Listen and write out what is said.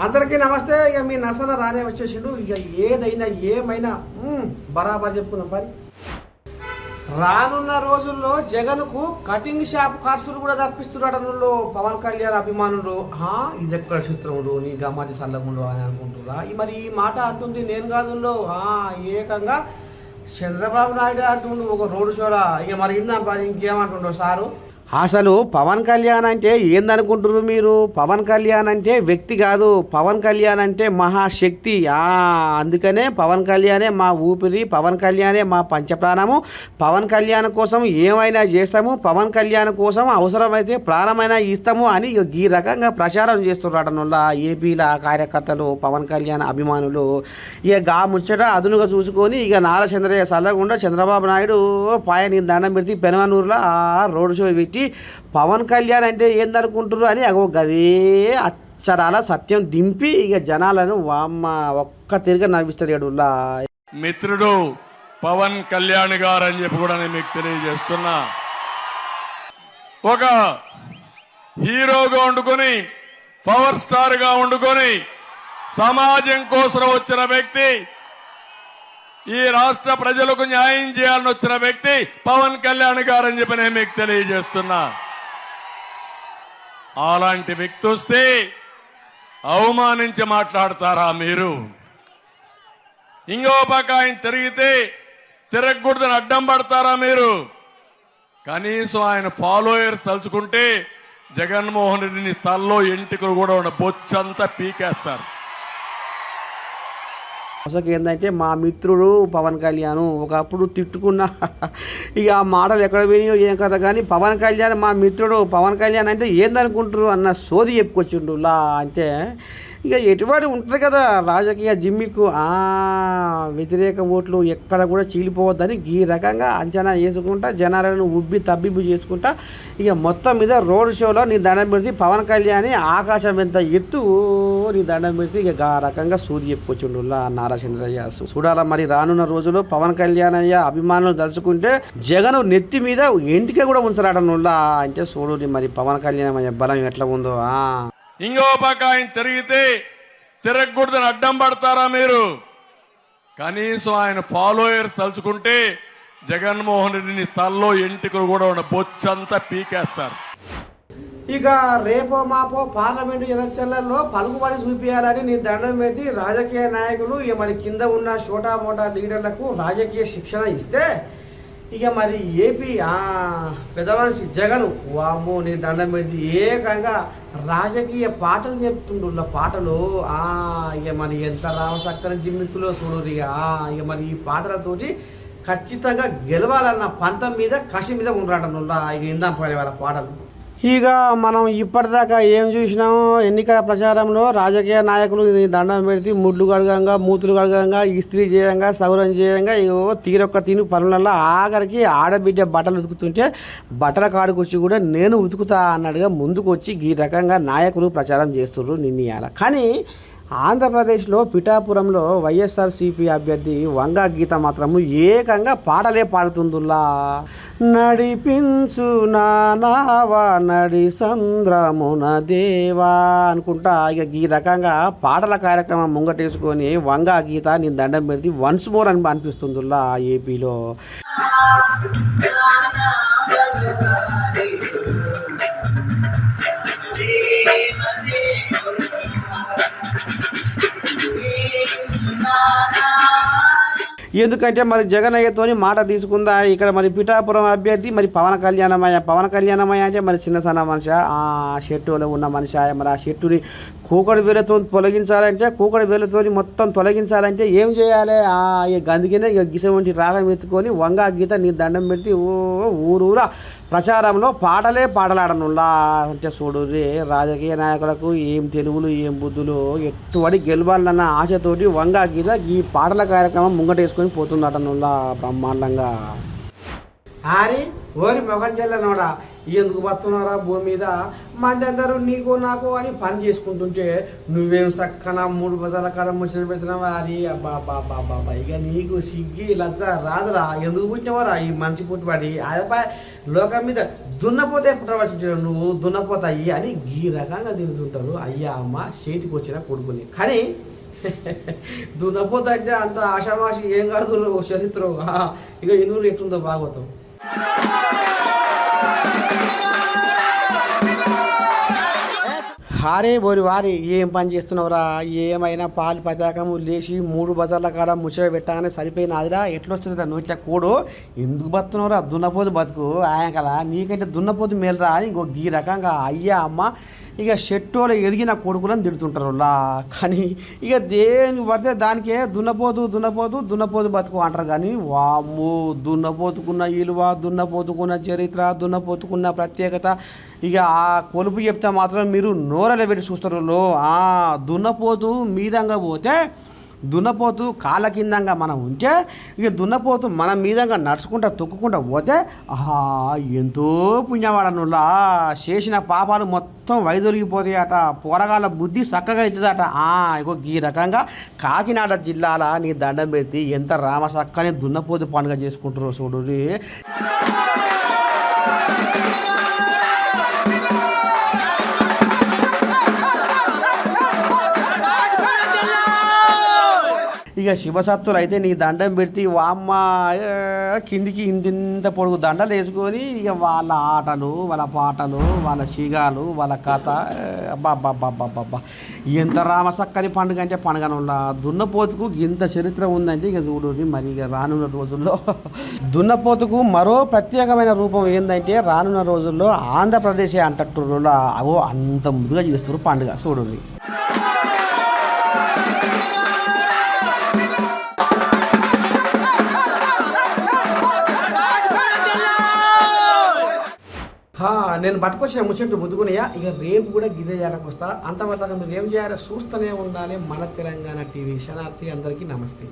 అందరికీ నమస్తే. ఇక మీ నర్సన రానే వచ్చేసిండు. ఇక ఏదైనా ఏమైనా బరాబర్ చెప్పుకుందాం. మరి రానున్న రోజుల్లో జగన్కు కటింగ్ షాప్ ఖర్చులు కూడా తప్పిస్తున్నాడు పవన్ కళ్యాణ్ అభిమానులు. ఇది ఎక్కడ చిత్రముడు నీ గమాది సల్లగుండు అని అనుకుంటున్నా. మరి ఈ మాట అంటుంది నేను కాదు. ఏకంగా చంద్రబాబు నాయుడు అంటుండు ఒక రోడ్డు షోలా. ఇక మరి ఇందా మరి ఇంకేమంటుండో సారు. అసలు పవన్ కళ్యాణ్ అంటే ఏందనుకుంటున్నారు మీరు? పవన్ కళ్యాణ్ అంటే వ్యక్తి కాదు, పవన్ కళ్యాణ్ అంటే మహాశక్తి. అందుకనే పవన్ కళ్యాణే మా ఊపిరి, పవన్ కళ్యాణే మా పంచప్రాణము. పవన్ కళ్యాణ్ కోసం ఏమైనా చేస్తాము, పవన్ కళ్యాణ్ కోసం అవసరమైతే ప్రాణమైనా ఇస్తాము అని ఈ రకంగా ప్రచారం చేస్తున్నారట ఏపీల కార్యకర్తలు, పవన్ కళ్యాణ్ అభిమానులు. ఇక ముచ్చట అదునుగా చూసుకొని ఇక నారా చంద్రయ్య సల్లగుండా చంద్రబాబు నాయుడు పాయని దండం పెడితే పెనమనూరులో రోడ్ షో పెట్టి పవన్ కళ్యాణ్ అంటే ఏందనుకుంటున్నారు అని గదే అక్షరాల సత్యం దింపి ఇక జనాలను ఒక్క తిరిగి నవ్విస్తాడు. మిత్రుడు పవన్ కళ్యాణ్ గారు అని చెప్పి కూడా నేను మీకు తెలియజేస్తున్నా. ఒక హీరోగా వండుకొని, పవర్ స్టార్ గా వండుకొని సమాజం కోసం వచ్చిన వ్యక్తి, ఈ రాష్ట్ర ప్రజలకు న్యాయం చేయాలని వచ్చిన వ్యక్తి పవన్ కళ్యాణ్ గారు అని చెప్పి నేను మీకు తెలియజేస్తున్నా. అలాంటి వ్యక్తి వస్తే అవమానించి మాట్లాడతారా మీరు? ఇంకో పక్క ఆయన తిరిగితే తిరగకూడదని అడ్డం పడతారా మీరు? కనీసం ఆయన ఫాలోయర్స్ తలుచుకుంటే జగన్మోహన్ రెడ్డిని తల్లో ఎంటికలు కూడా ఉన్న బొచ్చంతా పీకేస్తారు. అసలు ఏంటంటే మా మిత్రుడు పవన్ కళ్యాణ్ ఒకప్పుడు తిట్టుకున్న ఇక ఆ మాటలు ఎక్కడ వినియో ఏం కదా, కానీ పవన్ కళ్యాణ్ మా మిత్రుడు పవన్ కళ్యాణ్ అంటే ఏందనుకుంటారు అన్న సోది చెప్పుకొచ్చిండు. అంటే ఇక ఎటువంటి ఉంటుంది కదా రాజకీయ జిమ్మికు వ్యతిరేక ఓట్లు ఎక్కడ కూడా చీలిపోవద్దని ఈ రకంగా అంచనా వేసుకుంటా జనాలను ఉబ్బి తబ్బిబ్బు చేసుకుంటా ఇక మొత్తం మీద రోడ్ షోలో నీ దండం పెడితే పవన్ కళ్యాణ్ ఆకాశం ఎంత ఎత్తు నీ దండం పెడితే ఇక ఆ రకంగా సూర్య చెప్పుకొచ్చిండు నారా చంద్రయ్య. చూడాల మరి రానున్న రోజుల్లో పవన్ కళ్యాణ్ అయ్య అభిమానులు తలుచుకుంటే జగన్ నెత్తి మీద ఎంటిక కూడా ఉంచరాడనుల్లా. అంటే చూడు మరి పవన్ కళ్యాణ్ అయ్య బలం ఎట్లా ఉందో. ఇంకో పక్క ఆయన తిరిగితే తిరగకూడదని అడ్డం పడతారా మీరు? కనీసం ఆయన ఫాలోయర్స్ తలుచుకుంటే జగన్మోహన్ రెడ్డిని తల్లో ఎంటికలు కూడా ఉన్న బొచ్చంతా పీకేస్తారు. ఇక రేపో మాపో పార్లమెంటు ఎలక్షన్లలో పలుకుబడి చూపించాలని నీ దండం పెట్టి రాజకీయ నాయకులు ఇక మరి కింద ఉన్న చోటా మోటా లీడర్లకు రాజకీయ శిక్షణ ఇస్తే ఇక మరి ఏపీ పెద్ద మనిషి జగన్ వామ్మో నీ దండం పెట్టి ఏకంగా రాజకీయ పాటలు నేర్పుతుండు. పాటలు ఇక మరి ఎంత రామసక్కని జిమ్మిక్కులో చూడు. ఇక మరి ఈ పాటలతోటి ఖచ్చితంగా గెలవాలన్న పంతం మీద కసి మీద ఉండరాటనుల్లా. ఇక ఇందాం పడే వాళ్ళ పాటలు. ఇక మనం ఇప్పటిదాకా ఏం చూసినాము, ఎన్నికల ప్రచారంలో రాజకీయ నాయకులు దండం పెడితే ముడ్లు కడగంగా, మూతులు కడగంగా, ఇస్త్రీ చేయంగా, సౌరం చేయంగా తీరొక్క తిని పనులలో ఆఖరికి ఆడబిడ్డ బట్టలు ఉతుకుతుంటే బట్టల కాడుకొచ్చి కూడా నేను ఉతుకుతా అన్నట్టుగా ముందుకు వచ్చి ఈ రకంగా నాయకులు ప్రచారం చేస్తున్నారు నిర్ణయాల. కానీ ఆంధ్రప్రదేశ్లో పిఠాపురంలో వైఎస్ఆర్సీపీ అభ్యర్థి వంగా గీత మాత్రము ఏకంగా పాటలే పాడుతుందిలా. నడిపించు నానావా నడి సంద్రమున దేవా అనుకుంటా ఇక ఈ రకంగా పాటల కార్యక్రమం ముంగటేసుకొని వంగా గీత నేను దండం పెడితే వన్స్ మోర్ అని అనిపిస్తుందిలా ఏపీలో. ఎందుకంటే మరి జగనయ్యతోని మాట తీసుకుందా ఇక్కడ మరి పిఠాపురం అభ్యర్థి మరి పవన్ కళ్యాణమయ్య అంటే మరి చిన్న సన్న మనిషి, ఆ షెట్టులో ఉన్న మనిషి. మరి ఆ షెట్టుని కూకడి వేలతో తొలగించాలంటే మొత్తం తొలగించాలంటే ఏం చేయాలి? అందుకనే ఇక గిస వంటి రాగం ఎత్తుకొని వంగా గీత నీ దండం పెట్టి ఊరూరా ప్రచారంలో పాటలే పాటలాడనుల్లా. అంటే చూడు రాజకీయ నాయకులకు ఏం తెలుగులు ఏం బుద్ధులు ఎట్టుబడి గెలవాలన్న ఆశతోటి వంగా గీత ఈ పాటల కార్యక్రమం ముంగటేసుకొని పోతుందటనుల్లా బ్రహ్మాండంగా. ఓరి మొగం చెల్లనోడా ఎందుకు బతున్నారా భూమి మీద మంది అందరూ నీకు నాకు అని పని చేసుకుంటుంటే నువ్వేం చక్కన 3 బజార్ల కాడ ముచ్చట పెడుతున్నావా? అబ్బా ఇక నీకు సిగ్గి లజ్జ రాదురా? ఎందుకు పుట్టినవారా ఈ మంచి పుట్టుబడి? అదే లోకం మీద దున్నపోతే పుట్టవచ్చుంటాడు నువ్వు దున్నపోత అయ్యి అని ఈ రకంగా తిరుగుతుంటారు అయ్యా అమ్మ చేతికి వచ్చిన కొడుకుని. కానీ దున్నపోత అంటే అంత ఆషామాషి ఏం కాదు చరిత్ర. ఇక ఇన్నూరు ఎట్టుందో భాగవతం. హారే బోరి వారి ఏం పని చేస్తున్నావురా, ఏమైనా పాలు పతాకము లేచి 3 బజార్ల కాడ ముచ్చట పెట్టగానే సరిపోయినదిరా, ఎట్లొస్తుంది నువ్వు ఇట్లా కూడు ఎందుకు బతున్నావురా, దున్నపోతు బతుకు ఆయనకలా నీకంటే దున్నపోతు మేలురా అని ఇంకో ఈ రకంగా అయ్యా అమ్మ ఇక షెట్టోలో ఎదిగిన కొడుకులను తిడుతుంటారు వాళ్ళ. కానీ ఇక దేని పడితే దానికే దున్నపోతు బతుకు అంటారు. కానీ వామ్మో దున్నపోతుకున్న విలువ, దున్నపోతుకున్న చరిత్ర, దున్నపోతుకున్న ప్రత్యేకత ఇక ఆ కొలుపు చెప్తే మాత్రం మీరు నోరలో పెట్టి చూస్తారు. దున్నపోతు మీదంగా పోతే దున్నపోతు కాళ్ళ కిందంగా మనం ఉంటే ఇక దున్నపోతు మన మీదంగా నడుచుకుంటా తొక్కుకుంటా పోతే ఎంతో పుణ్యవాడనులా చేసిన పాపాలు మొత్తం వైదొలిగిపోతాయట, పోరగాళ్ళ బుద్ధి చక్కగా అవుతుందట. ఇగో ఈ రకంగా కాకినాడ జిల్లాల నీ దండం పెట్టి ఎంత రామసక్కని దున్నపోతు పండుగ చేసుకుంటారో చూడు. ఇక శివసత్తులు అయితే నీ దండం పెడితే వామ్మ కిందికి ఇంత పొడుగు దండలు వేసుకొని ఇక వాళ్ళ ఆటలు, వాళ్ళ పాటలు, వాళ్ళ సిగాలు, వాళ్ళ కథ అబ్బాబ్బాబ్బాబ్బా ఎంత రామసక్కని పండుగ అంటే పండుగనులా. దున్నపోతుకు ఇంత చరిత్ర ఉందంటే ఇక చూడు. మరి ఇక రానున్న రోజుల్లో దున్నపోతుకు మరో ప్రత్యేకమైన రూపం ఏంటంటే రానున్న రోజుల్లో ఆంధ్రప్రదేశ్ అంటట్టు అవో అంత ముందుగా చేస్తారు పండుగ చూడు. నేను పట్టుకొచ్చిన ముచ్చట్లు ముద్దుకున్నాయా. ఇక రేపు కూడా గిదే చేయాలకు వస్తా. అంతమంది మీరు ఏం చేయాలో చూస్తూనే ఉండాలి. మన తెలంగాణ టీవీ శనార్థి అందరికీ నమస్తే.